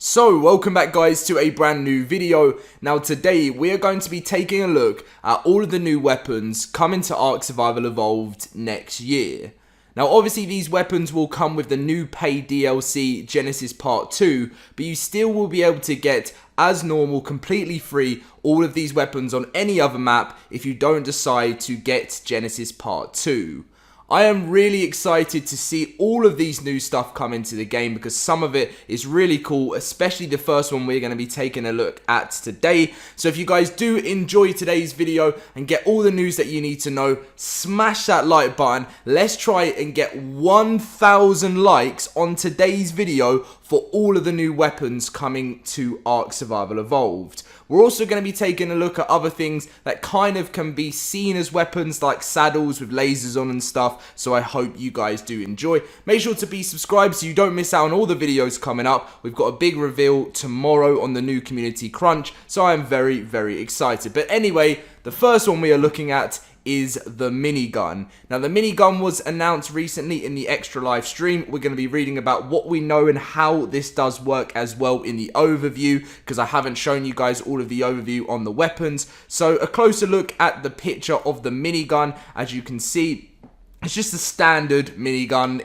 So, welcome back guys to a brand new video. Now today we are going to be taking a look at all of the new weapons coming to ARK Survival Evolved next year. Now obviously these weapons will come with the new paid DLC Genesis Part 2, but you still will be able to get, as normal, completely free, all of these weapons on any other map if you don't decide to get Genesis Part 2. I am really excited to see all of these new stuff come into the game because some of it is really cool, especially the first one we're going to be taking a look at today. So if you guys do enjoy today's video and get all the news that you need to know, smash that like button. Let's try and get 1,000 likes on today's video for all of the new weapons coming to ARK Survival Evolved. We're also going to be taking a look at other things that kind of can be seen as weapons, like saddles with lasers on and stuff, so I hope you guys do enjoy. Make sure to be subscribed so you don't miss out on all the videos coming up. We've got a big reveal tomorrow on the new Community Crunch, so I am very, very excited. But anyway, the first one we are looking at is the minigun. Now the minigun was announced recently in the extra live stream. We're going to be reading about what we know and how this does work as well in the overview, because I haven't shown you guys all of the overview on the weapons. So a closer look at the picture of the minigun. As you can see, it's just a standard minigun.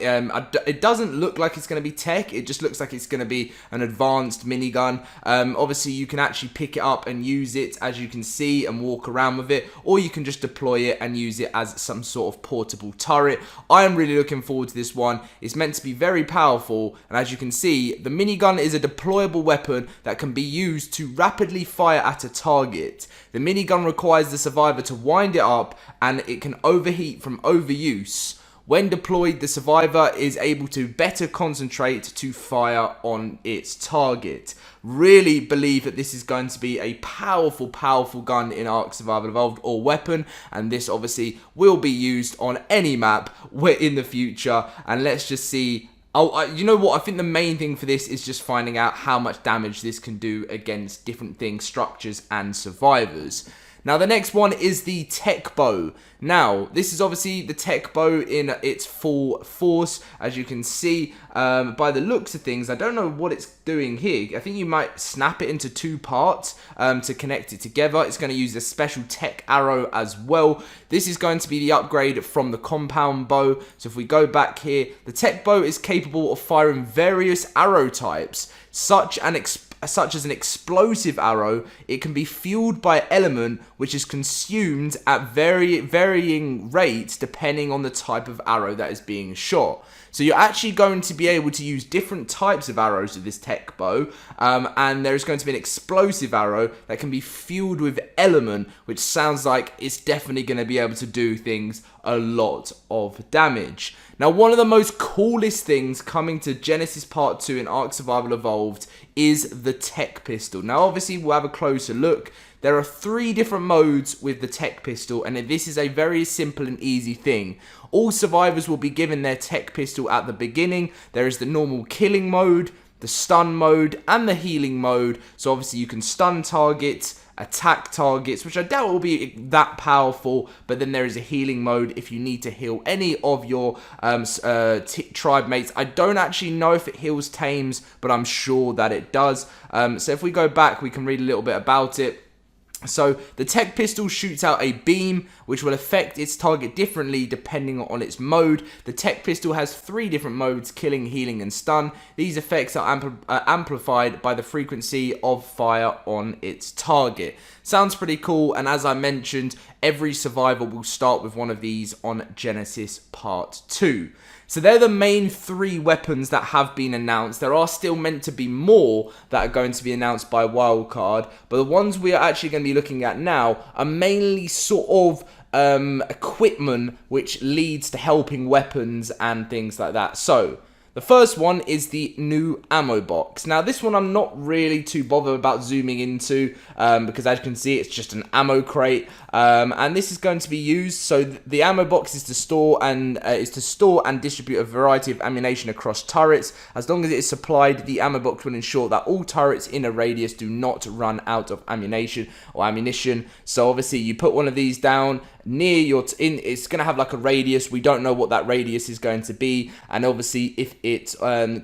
It doesn't look like it's going to be tech. It just looks like it's going to be an advanced minigun. Obviously, you can actually pick it up and use it, as you can see, and walk around with it. Or you can just deploy it and use it as some sort of portable turret. I am really looking forward to this one. It's meant to be very powerful. And as you can see, the minigun is a deployable weapon that can be used to rapidly fire at a target. The minigun requires the survivor to wind it up, and it can overheat from overuse. When deployed, the survivor is able to better concentrate to fire on its target. Really believe that this is going to be a powerful gun in ARK Survival Evolved, or weapon, and this obviously will be used on any map in the future. And let's just see. You know what? I think the main thing for this is just finding out how much damage this can do against different things, structures, and survivors. Now, the next one is the tech bow. Now, this is obviously the tech bow in its full force. As you can see, by the looks of things, I don't know what it's doing here. I think you might snap it into two parts to connect it together. It's going to use a special tech arrow as well. This is going to be the upgrade from the compound bow. So if we go back here, the tech bow is capable of firing various arrow types, such as an explosive arrow. It can be fueled by element which is consumed at varying rates depending on the type of arrow that is being shot. So you're actually going to be able to use different types of arrows with this tech bow, and there's going to be an explosive arrow that can be fueled with element, which sounds like it's definitely going to be able to do things a lot of damage. Now, one of the most coolest things coming to Genesis Part 2 in ARK Survival Evolved is the tech pistol. Now, obviously, we'll have a closer look. There are 3 different modes with the tech pistol, and this is a very simple and easy thing. All survivors will be given their tech pistol at the beginning. There is the normal killing mode, the stun mode, and the healing mode. So obviously you can stun targets, attack targets, which I doubt will be that powerful, but then there is a healing mode if you need to heal any of your tribe mates. I don't actually know if it heals tames, but I'm sure that it does. So if we go back, we can read a little bit about it. So the tech pistol shoots out a beam which will affect its target differently depending on its mode. The tech pistol has 3 different modes: killing, healing, and stun. These effects are amplified by the frequency of fire on its target. Sounds pretty cool, and as I mentioned, every survivor will start with one of these on Genesis Part 2. So they're the main 3 weapons that have been announced. There are still meant to be more that are going to be announced by Wildcard, but the ones we are actually going to be looking at now are mainly sort of equipment which leads to helping weapons and things like that. So the first one is the new ammo box. Now, this one I'm not really too bothered about zooming into because, as you can see, it's just an ammo crate, and this is going to be used. So the ammo box is to store and distribute a variety of ammunition across turrets. As long as it is supplied, the ammo box will ensure that all turrets in a radius do not run out of ammunition. So obviously, you put one of these down. near your it's going to have like a radius. We don't know what that radius is going to be, and obviously if it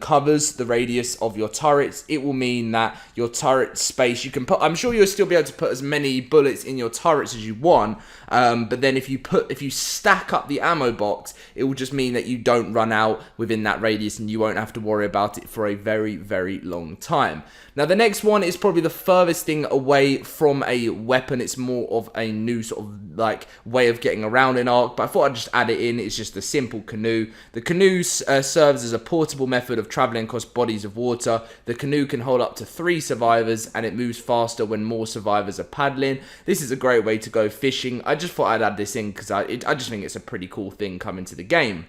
covers the radius of your turrets, it will mean that your turret space, you can put, I'm sure you'll still be able to put as many bullets in your turrets as you want, but then if you stack up the ammo box, it will just mean that you don't run out within that radius, and you won't have to worry about it for a very, very long time. Now the next one is probably the furthest thing away from a weapon. It's more of a new sort of like way of getting around in ARK, but I thought I'd just add it in. It's just a simple canoe. The canoe serves as a portable method of traveling across bodies of water. The canoe can hold up to 3 survivors, and it moves faster when more survivors are paddling. This is a great way to go fishing. I just thought I'd add this in because I just think it's a pretty cool thing coming to the game.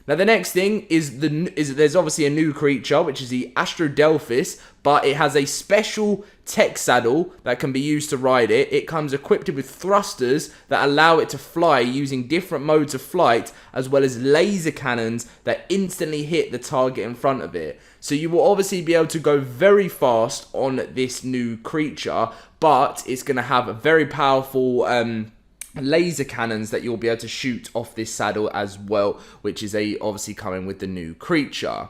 Now the next thing is there's obviously a new creature, which is the Astrodelphis, but it has a special tech saddle that can be used to ride it. It comes equipped with thrusters that allow it to fly using different modes of flight, as well as laser cannons that instantly hit the target in front of it. So you will obviously be able to go very fast on this new creature, but it's going to have a very powerful laser cannons that you'll be able to shoot off this saddle as well, which is obviously coming with the new creature.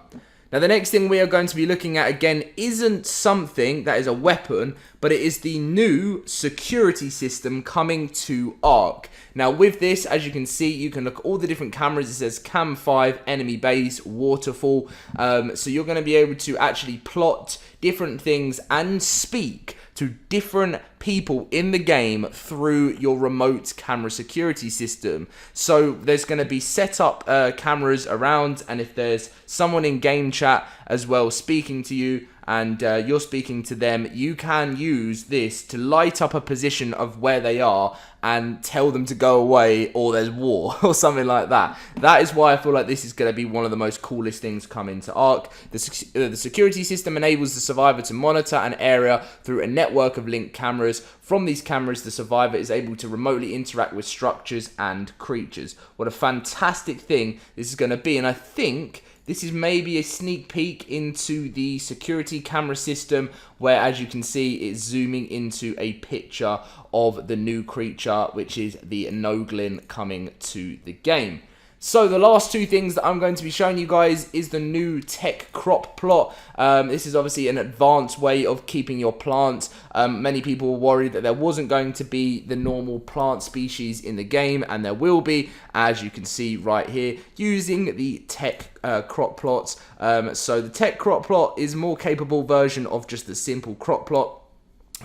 Now the next thing we are going to be looking at again isn't something that is a weapon, but it is the new security system coming to ARK. Now with this, as you can see, you can look at all the different cameras. It says Cam 5, enemy base, waterfall. So you're going to be able to actually plot different things and speak to different people in the game through your remote camera security system. So there's going to be set up cameras around, and if there's someone in game chat as well speaking to you, and you're speaking to them, you can use this to light up a position of where they are and tell them to go away, or there's war or something like that. That is why I feel like this is going to be one of the most coolest things coming to ARK. The security system enables the survivor to monitor an area through a network of linked cameras. From these cameras, the survivor is able to remotely interact with structures and creatures. What a fantastic thing this is going to be, and I think this is maybe a sneak peek into the security camera system, where, as you can see, it's zooming into a picture of the new creature, which is the Noglin coming to the game. So the last two things that I'm going to be showing you guys is the new tech crop plot. This is obviously an advanced way of keeping your plants. Many people were worried that there wasn't going to be the normal plant species in the game, and there will be, as you can see right here, using the tech crop plots. So the tech crop plot is a more capable version of just the simple crop plot.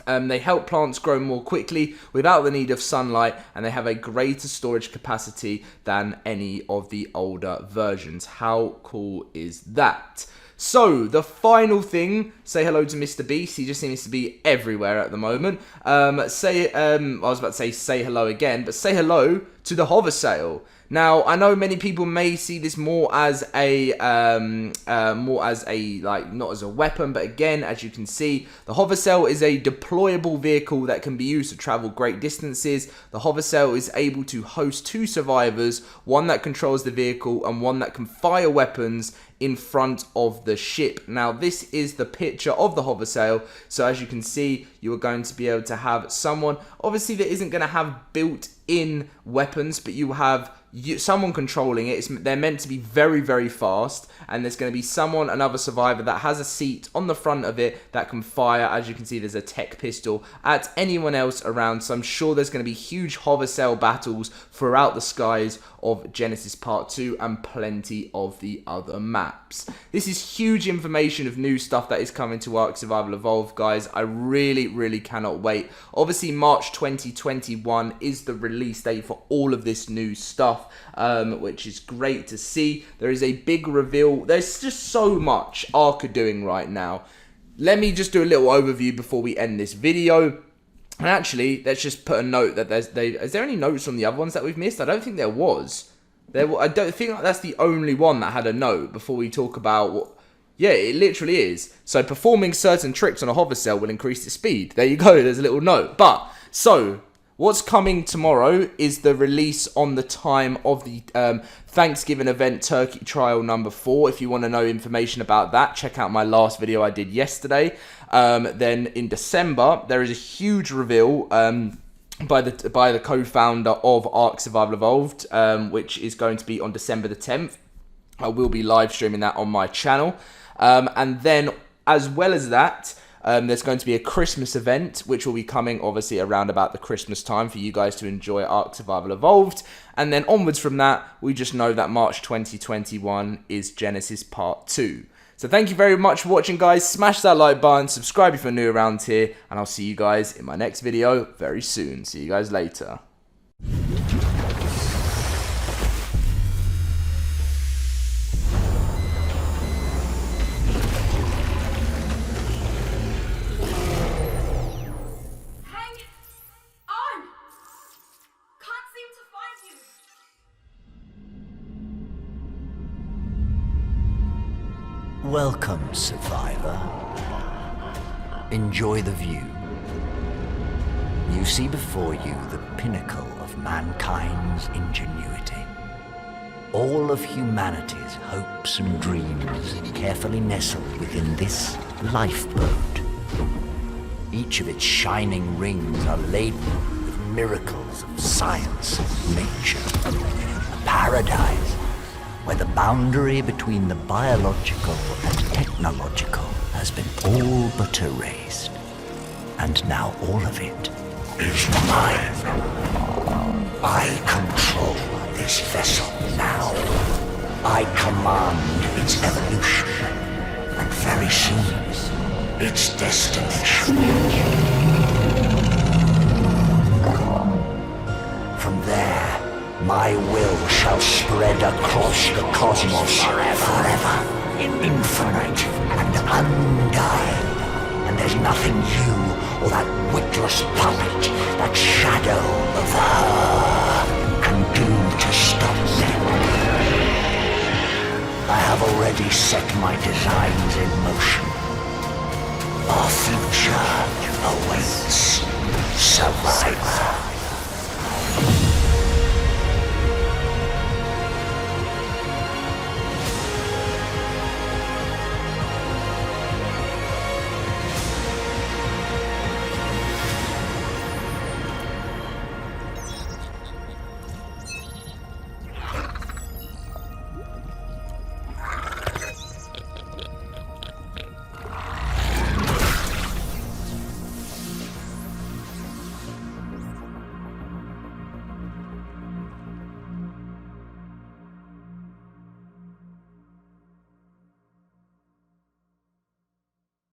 They help plants grow more quickly without the need of sunlight, and they have a greater storage capacity than any of the older versions. How cool is that? So, the final thing, say hello to Mr. Beast. He just seems to be everywhere at the moment. I was about to say hello again, but say hello to the hover sail. Now, I know many people may see this more as a, like, not as a weapon, but again, as you can see, the hover sail is a deployable vehicle that can be used to travel great distances. The hover sail is able to host 2 survivors, one that controls the vehicle and one that can fire weapons in front of the ship. Now, this is the picture of the hover sail. So as you can see, you are going to be able to have someone, obviously that isn't going to have built-in weapons, but you have someone controlling it. They're meant to be very, very fast, and there's going to be another survivor that has a seat on the front of it that can fire. As you can see, there's a tech pistol at anyone else around, so I'm sure there's going to be huge hover sail battles throughout the skies of Genesis Part 2 and plenty of the other maps. This is huge information of new stuff that is coming to ARK Survival Evolved, guys. I really, really cannot wait. Obviously, March 2021 is the release date for all of this new stuff, which is great to see. There is a big reveal. There's just so much ARK are doing right now. Let me just do a little overview before we end this video. And actually, let's just put a note that is there any notes on the other ones that we've missed? I don't think there was. I don't think that's the only one that had a note before we talk about what. Yeah, it literally is. So performing certain tricks on a hover sail will increase its speed. There you go, there's a little note. But, so, what's coming tomorrow is the release on the time of the Thanksgiving event Turkey Trial number 4. If you want to know information about that, check out my last video I did yesterday. Then in December, there is a huge reveal by the co-founder of ARK Survival Evolved, which is going to be on December the 10th. I will be live streaming that on my channel. And then, as well as that, there's going to be a Christmas event, which will be coming, obviously, around about the Christmas time for you guys to enjoy ARK Survival Evolved. And then onwards from that, we just know that March 2021 is Genesis Part 2. So thank you very much for watching, guys. Smash that like button, subscribe if you're new around here, and I'll see you guys in my next video very soon. See you guys later. Welcome, survivor. Enjoy the view. You see before you the pinnacle of mankind's ingenuity. All of humanity's hopes and dreams carefully nestled within this lifeboat. Each of its shining rings are laden with miracles of science and nature. A paradise where the boundary between the biological and technological has been all but erased. And now all of it is mine. I control this vessel now. I command its evolution, and very soon, its destination. From there, my will shall spread across the cosmos forever, infinite and undying. And there's nothing you or that witless puppet, that shadow of her, can do to stop me. I have already set my designs in motion. Our future awaits, survivor.